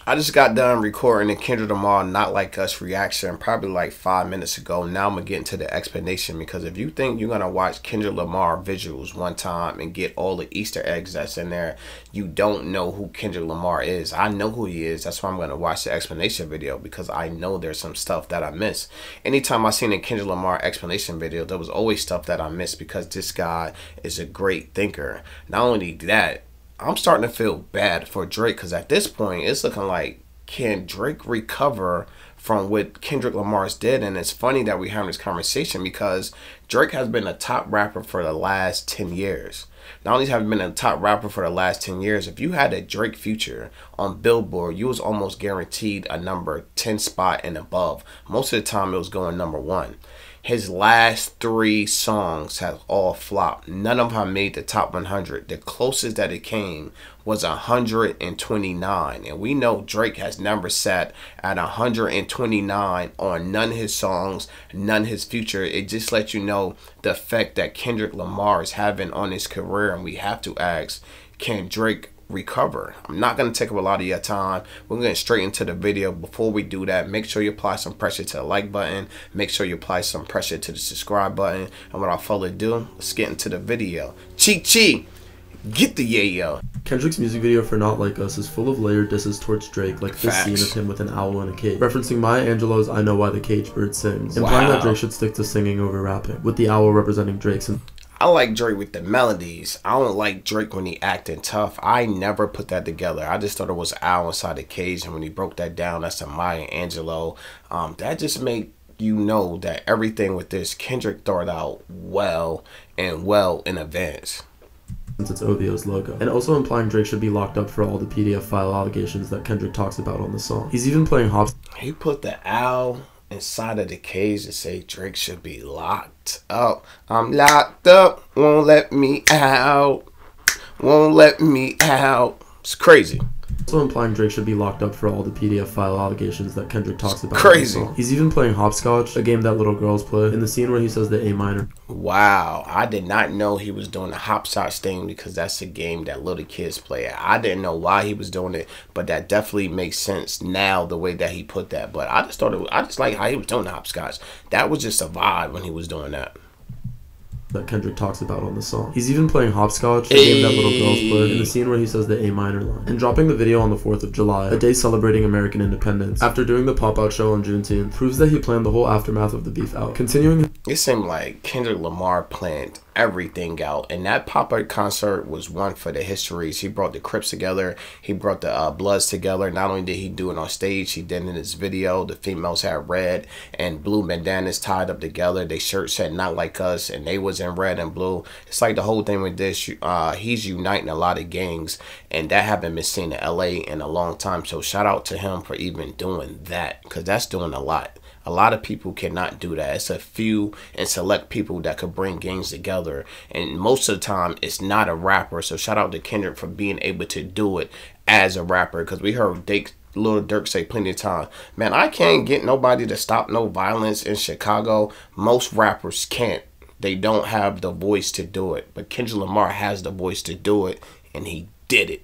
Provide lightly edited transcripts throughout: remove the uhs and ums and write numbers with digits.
I just got done recording the Kendrick Lamar Not Like Us reaction probably like 5 minutes ago. Now I'm going to get into the explanation, because if you think you're going to watch Kendrick Lamar visuals one time and get all the Easter eggs that's in there, you don't know who Kendrick Lamar is. I know who he is. That's why I'm going to watch the explanation video, because I know there's some stuff that I missed. Anytime I seen a Kendrick Lamar explanation video, there was always stuff that I missed, because this guy is a great thinker. Not only that, I'm starting to feel bad for Drake, because at this point, it's looking like, can Drake recover from what Kendrick Lamar's did? And it's funny that we're having this conversation, because Drake has been a top rapper for the last 10 years. Not only have you been a top rapper for the last 10 years, if you had a Drake feature on Billboard, you was almost guaranteed a number 10 spot and above. Most of the time, it was going #1. His last 3 songs have all flopped. None of them made the top 100. The closest that it came was 129. And we know Drake has never sat at 129 on none of his songs, none of his future. It just lets you know the effect that Kendrick Lamar is having on his career. And we have to ask, can Drake recover? I'm not going to take up a lot of your time. We're going straight into the video. Before we do that, make sure you apply some pressure to the like button. Make sure you apply some pressure to the subscribe button. And without further ado, let's get into the video. Chi, get the yayo. Kendrick's music video for Not Like Us is full of layered disses towards Drake, like this scene of him with an owl in a cage, referencing Maya Angelou's I Know Why the Caged Bird Sings, implying that Drake should stick to singing over rapping, with the owl representing Drake's. I like Drake with the melodies. I don't like Drake when he acting tough. I never put that together. I just thought it was an owl inside the cage, and when he broke that down, that's a Maya Angelou. That just made you know that everything with this, Kendrick thought out well in advance. Since it's OVO's logo, and also implying Drake should be locked up for all the PDF file allegations that Kendrick talks about on the song. He's even playing hops. He put the owl inside of the cage to say Drake should be locked up. I'm locked up, won't let me out, won't let me out. It's crazy. Also implying Drake should be locked up for all the PDF file allegations that Kendrick talks about. Crazy. He's even playing hopscotch, a game that little girls play, in the scene where he says the A minor. Wow, I did not know he was doing the hopscotch thing, because that's a game that little kids play. I didn't know why he was doing it, but that definitely makes sense now, the way that he put that. But I just thought I just like how he was doing the hopscotch. That was just a vibe when he was doing that. That Kendrick talks about on the song. He's even playing hopscotch, a game that little girls play, in the scene where he says the A minor line, and dropping the video on the 4th of July, a day celebrating American independence, after doing the pop-out show on Juneteenth, proves that he planned the whole aftermath of the beef out. Continuing, it seemed like Kendrick Lamar planned everything out, and that pop-up concert was one for the histories. He brought the Crips together, he brought the Bloods together. Not only did he do it on stage, he did it in his video. The females had red and blue bandanas tied up together. They shirts said Not Like Us, and they was in red and blue. It's like the whole thing with this, he's uniting a lot of gangs, and that haven't been seen in LA in a long time. So shout out to him for even doing that, because that's doing a lot. A lot of people cannot do that. It's a few and select people that could bring gangs together. And most of the time, it's not a rapper. So shout out to Kendrick for being able to do it as a rapper. Because we heard Lil Durk say plenty of time, man, I can't get nobody to stop no violence in Chicago. Most rappers can't. They don't have the voice to do it. But Kendrick Lamar has the voice to do it. And he did it.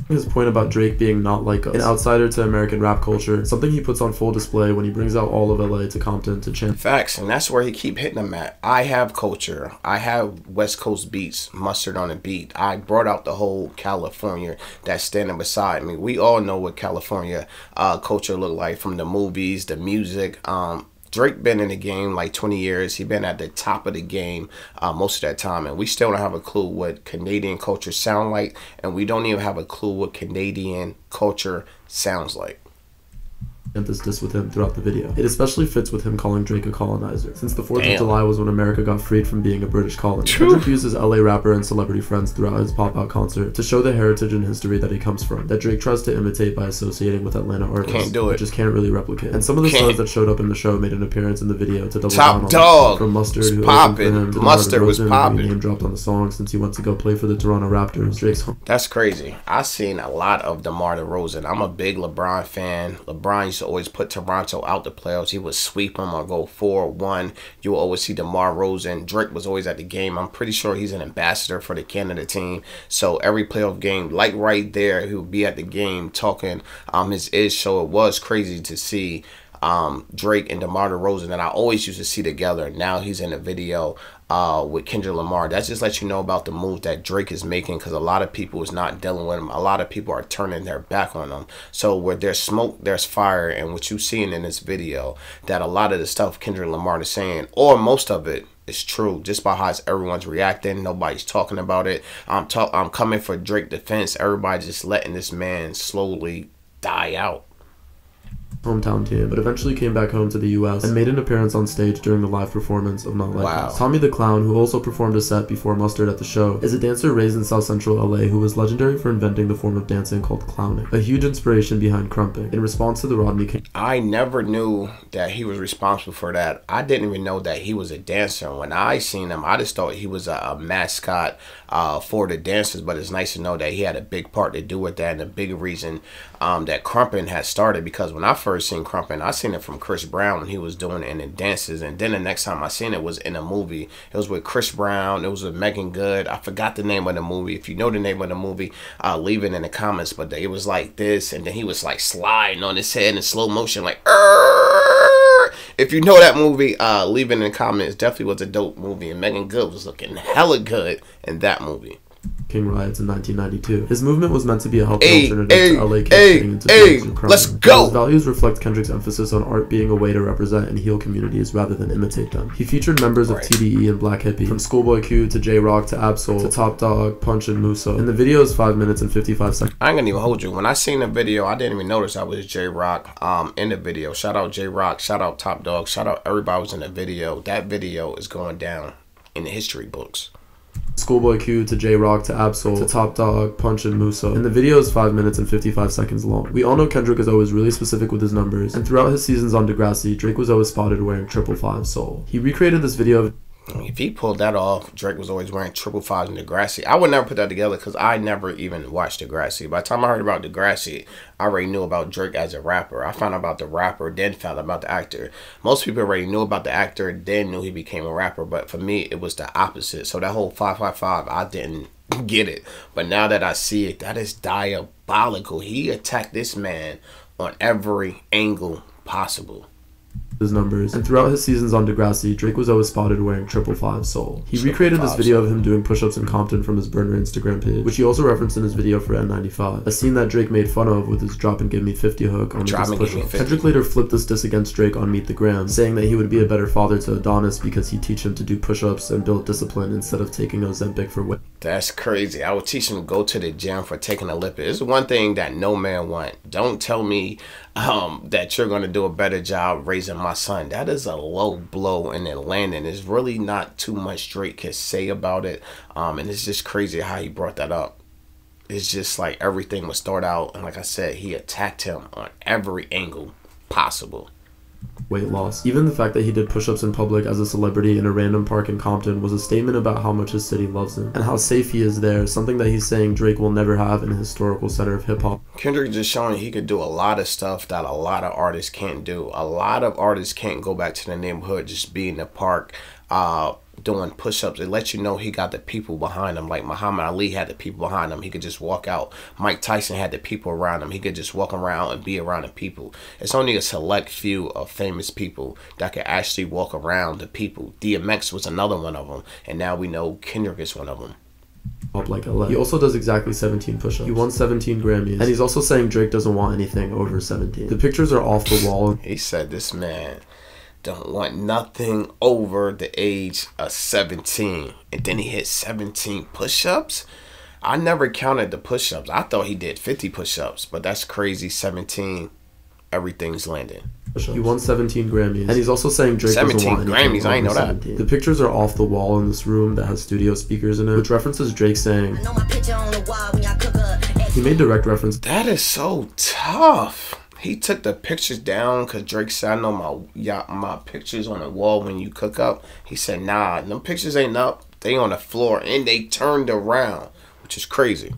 His point about Drake being not like us, an outsider to American rap culture, something he puts on full display when he brings out all of LA to Compton to chant. Facts, and that's where he keep hitting them at. I have culture. I have West Coast beats, mustard on a beat. I brought out the whole California that's standing beside me. We all know what California culture look like from the movies, the music. Drake been in the game like 20 years. He been at the top of the game most of that time. And we still don't have a clue what Canadian culture sound like. And we don't even have a clue what Canadian culture sounds like. And this diss with him throughout the video. It especially fits with him calling Drake a colonizer, since the 4th of July was when America got freed from being a British colony. Kendrick uses LA rapper and celebrity friends throughout his pop-out concert to show the heritage and history that he comes from, that Drake tries to imitate by associating with Atlanta artists. Can't do it. Just can't really replicate. And some of the stars that showed up in the show made an appearance in the video to double down on dog from Mustard, who popping. Mustard was popping. Name dropped on the song since he went to go play for the Toronto Raptors. Drake's home. That's crazy. I've seen a lot of DeMar DeRozan. I'm a big LeBron fan. LeBron used used to always put Toronto out the playoffs. He would sweep them or go 4-1. You will always see DeMar Rosen. Drake was always at the game. I'm pretty sure he's an ambassador for the Canada team. So every playoff game, like right there, he would be at the game talking his ish. So it was crazy to see Drake and DeMar DeRozan that I always used to see together. Now he's in a video with Kendrick Lamar. That just lets you know about the moves that Drake is making, because a lot of people is not dealing with him. A lot of people are turning their back on him. So where there's smoke, there's fire. And what you're seeing in this video, that a lot of the stuff Kendrick Lamar is saying, or most of it, is true, just by how everyone's reacting. Nobody's talking about it. I'm coming for Drake defense. Everybody just letting this man slowly die out. Hometown team, but eventually came back home to the US and made an appearance on stage during the live performance of Not Like Us. Tommy the Clown, who also performed a set before Mustard at the show, is a dancer raised in South Central LA who was legendary for inventing the form of dancing called clowning, a huge inspiration behind crumping. In response to the Rodney King, I never knew that he was responsible for that. I didn't even know that he was a dancer. When I seen him, I just thought he was a mascot for the dancers, but it's nice to know that he had a big part to do with that, and a big reason that crumping had started, because when I first seen crumping, I seen it from Chris Brown when he was doing it in the dances, and then the next time I seen it was in a movie. It was with Chris Brown. It was with Megan Good. I forgot the name of the movie. If you know the name of the movie, leave it in the comments. But it was like this, and then he was like sliding on his head in slow motion, like if you know that movie, leave it in the comments. Definitely was a dope movie, and Megan Good was looking hella good in that movie. King riots in 1992. His movement was meant to be a healthy alternative to LA kids getting into drugs and crime. Let's go! His values reflect Kendrick's emphasis on art being a way to represent and heal communities rather than imitate them. He featured members of TDE and Black Hippie, from Schoolboy Q to J-Rock to Absol to Top Dog, Punch, and Musso. And the video is 5 minutes and 55 seconds. I ain't gonna even hold you. When I seen the video, I didn't even notice I was J-Rock in the video. Shout out J-Rock, shout out Top Dog, shout out everybody who was in the video. That video is going down in the history books. Schoolboy Q to J-Rock to Absol to Top Dog, Punch, and Musso. And the video is 5 minutes and 55 seconds long. We all know Kendrick is always really specific with his numbers, and throughout his seasons on Degrassi, Drake was always spotted wearing 555 Soul. He recreated this video of... If he pulled that off, Drake was always wearing 555s in Degrassi. I would never put that together because I never even watched Degrassi. By the time I heard about Degrassi, I already knew about Drake as a rapper. I found out about the rapper, then found out about the actor. Most people already knew about the actor, then knew he became a rapper. But for me, it was the opposite. So that whole 555, I didn't get it. But now that I see it, that is diabolical. He attacked this man on every angle possible. His numbers, and throughout his seasons on Degrassi, Drake was always spotted wearing 555 Soul. He recreated this video of him doing push-ups in Compton from his burner Instagram page, which he also referenced in his video for N95, a scene that Drake made fun of with his drop and give me 50 hook on the push-up. Kendrick later flipped this diss against Drake on Meet the Gram, saying that he would be a better father to Adonis because he'd teach him to do push-ups and build discipline instead of taking Ozempic for weight. That's crazy. I would teach him to go to the gym for taking a lipid. It's one thing that no man want. Don't tell me that you're going to do a better job raising my son. That is a low blow, and it landed. There's really not too much Drake can say about it. And it's just crazy how he brought that up. It's just like everything would start out, and like I said, he attacked him on every angle possible. Weight loss. Even the fact that he did push-ups in public as a celebrity in a random park in Compton was a statement about how much his city loves him and how safe he is there, something that he's saying Drake will never have in a historical center of hip-hop. Kendrick just showing he could do a lot of stuff that a lot of artists can't do. A lot of artists can't go back to the neighborhood, just be in the park doing push-ups. It lets you know he got the people behind him. Like Muhammad Ali had the people behind him. He could just walk out. Mike Tyson had the people around him. He could just walk around and be around the people. It's only a select few of famous people that could actually walk around the people. DMX was another one of them, and now we know Kendrick is one of them. Like LA. He also does exactly 17 push-ups. He won 17 Grammys, and he's also saying Drake doesn't want anything over 17. The pictures are off the wall. He said this man don't want nothing over the age of 17. And then he hit 17 push-ups? I never counted the push-ups. I thought he did 50 push-ups, but that's crazy. 17, everything's landing. He won 17 Grammys, and he's also saying Drake doesn't want anything Grammys, I ain't know 17. The pictures are off the wall in this room that has studio speakers in it, which references Drake saying, "I know my picture on the wall when y'all cook up." He made direct reference. That is so tough. He took the pictures down because Drake said, "I know my pictures on the wall when you cook up." He said, "Nah, them pictures ain't up. They on the floor," and they turned around, which is crazy.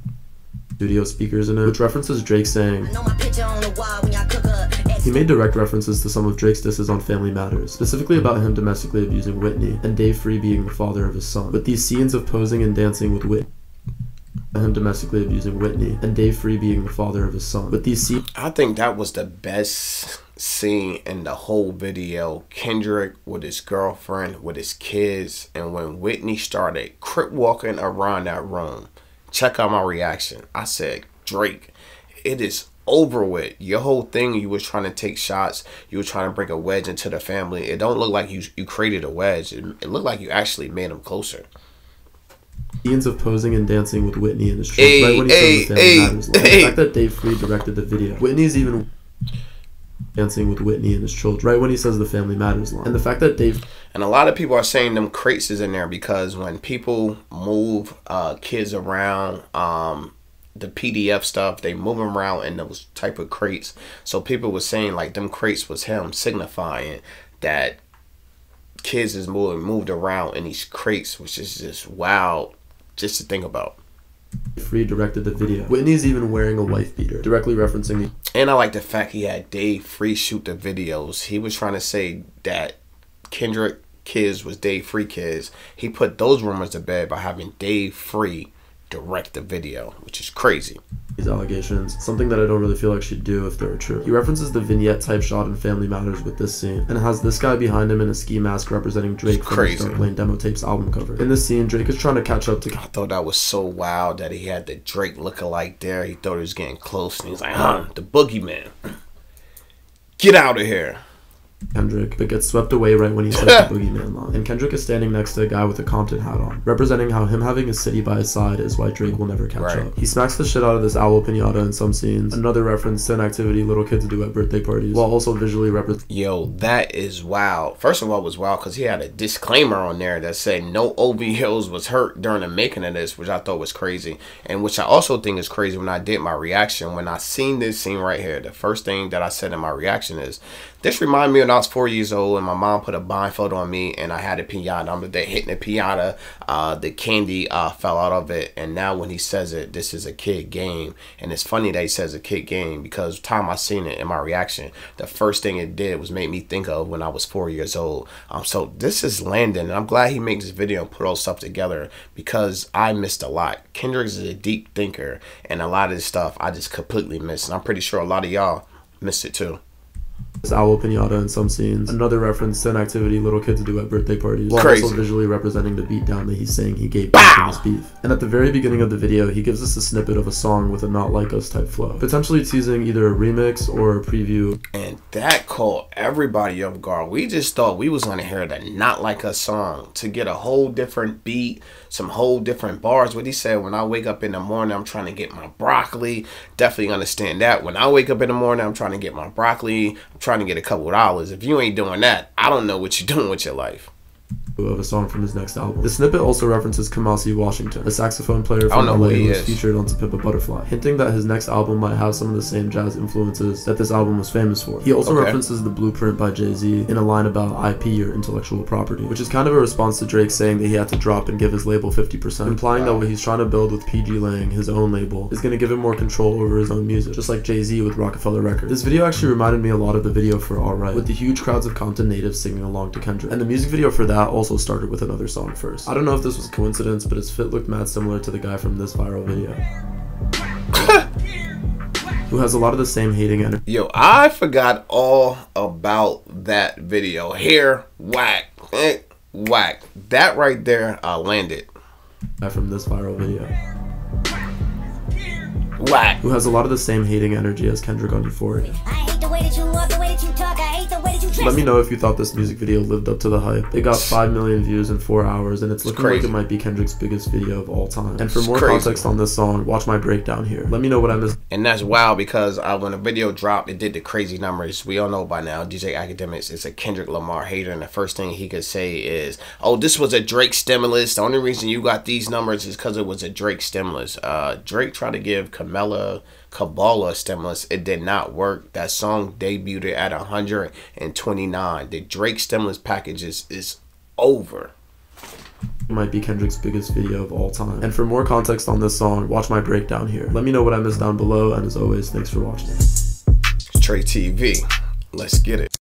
Studio speakers in it, which references Drake saying, "I know my picture on the wall when y'all cook up." He made direct references to some of Drake's disses on Family Matters, specifically about him domestically abusing Whitney, and Dave Free being the father of his son. With these scenes of posing and dancing with Whitney, him domestically abusing Whitney, and Dave Free being the father of his son. With these scenes, I think that was the best scene in the whole video. Kendrick with his girlfriend, with his kids, and when Whitney started crip walking around that room, check out my reaction. I said, Drake, it is over with. Your whole thing, you was trying to take shots, you were trying to bring a wedge into the family. It don't look like you created a wedge. It looked like you actually made them closer. Scenes of posing and dancing with Whitney in his church, right when he says the Family Matters line. The fact that Dave Free directed the video, Whitney's even dancing with Whitney and his children, right when he says the Family Matters line. And the fact that Dave... And a lot of people are saying them crates is in there because when people move kids around, the PDF stuff, they move them around in those type of crates. So people were saying like them crates was him signifying that kids is moved around in these crates, which is just wild just to think about. Free directed the video. Whitney's even wearing a wife beater, directly referencing the... And I like the fact he had Dave Free shoot the videos. He was trying to say that Kendrick kids was Dave Free kids. He put those rumors to bed by having Dave Free direct the video, which is crazy. These allegations, something that I don't really feel like she'd do if they were true. He references the vignette type shot in Family Matters with this scene, and has this guy behind him in a ski mask representing Drake from the Start Playing Demo Tapes album cover. In this scene, Drake is trying to catch up to... I thought that was so wild that he had the Drake lookalike there. He thought he was getting close, and he's like, the boogeyman. Get out of here. Kendrick, but gets swept away right when he says the boogeyman line. And Kendrick is standing next to a guy with a Compton hat on, representing how him having a city by his side is why Drake will never catch up. He smacks the shit out of this owl pinata in some scenes, another reference to an activity little kids do at birthday parties, while also visually representing... Yo, that is wild. First of all, it was wild because he had a disclaimer on there that said no OVOs was hurt during the making of this, which I thought was crazy. And which I also think is crazy when I did my reaction. When I seen this scene right here, the first thing that I said in my reaction is, this reminded me when I was 4 years old and my mom put a blindfold on me and I had a piñata. I'm there hitting the piñata, the candy fell out of it, and now when he says it, this is a kid game. And it's funny that he says a kid game because the time I seen it in my reaction, the first thing it did was make me think of when I was 4 years old. So this is Landon, and I'm glad he made this video and put all stuff together because I missed a lot. Kendrick is a deep thinker, and a lot of this stuff I just completely missed, and I'm pretty sure a lot of y'all missed it too. This owl pinata in some scenes, another reference to an activity little kids do at birthday parties, while also visually representing the beatdown that he's saying he gave back in his beef. And at the very beginning of the video, he gives us a snippet of a song with a Not Like Us type flow, potentially teasing either a remix or a preview. And that caught everybody off guard. We just thought we was gonna hear the Not Like Us song to get a whole different beat, some whole different bars. What he said, when I wake up in the morning, I'm trying to get my broccoli. Definitely understand that. When I wake up in the morning, I'm trying to get my broccoli. I'm trying to get a couple of dollars. If you ain't doing that, I don't know what you're doing with your life. Of a song from his next album. The snippet also references Kamasi Washington, a saxophone player from LA who was featured on To Pimp a Butterfly, hinting that his next album might have some of the same jazz influences that this album was famous for. He also references The Blueprint by Jay-Z in a line about IP or intellectual property, which is kind of a response to Drake saying that he had to drop and give his label 50%, implying that what he's trying to build with PG Lang, his own label, is going to give him more control over his own music, just like Jay-Z with Rockefeller Records. This video actually reminded me a lot of the video for Alright, with the huge crowds of Compton natives singing along to Kendrick, and the music video for that also started with another song first. I don't know if this was a coincidence, but his fit looked mad similar to the guy from this viral video. Who has a lot of the same hating energy. Yo, I forgot all about that video. Hair, whack, whack. That right there landed. Guy from this viral video. Whack. Who has a lot of the same hating energy as Kendrick on Euphoria. I hate the way that you walk, the way that you talk, I hate the way that you dress. Let me know if you thought this music video lived up to the hype. It got 5 million views in 4 hours, and it's looking like it might be Kendrick's biggest video of all time. And for more context on this song, watch my breakdown here. Let me know what I missed. And that's wild because when the video dropped, it did the crazy numbers. We all know by now, DJ Academics is a Kendrick Lamar hater, and the first thing he could say is, oh, this was a Drake stimulus. The only reason you got these numbers is because it was a Drake stimulus. Drake tried to give Kabbalah stimulus. It did not work. That song debuted at 129. The Drake stimulus package is over. It might be Kendrick's biggest video of all time. And for more context on this song, watch my breakdown here. Let me know what I missed down below, and as always, thanks for watching. Trey TV. Let's get it.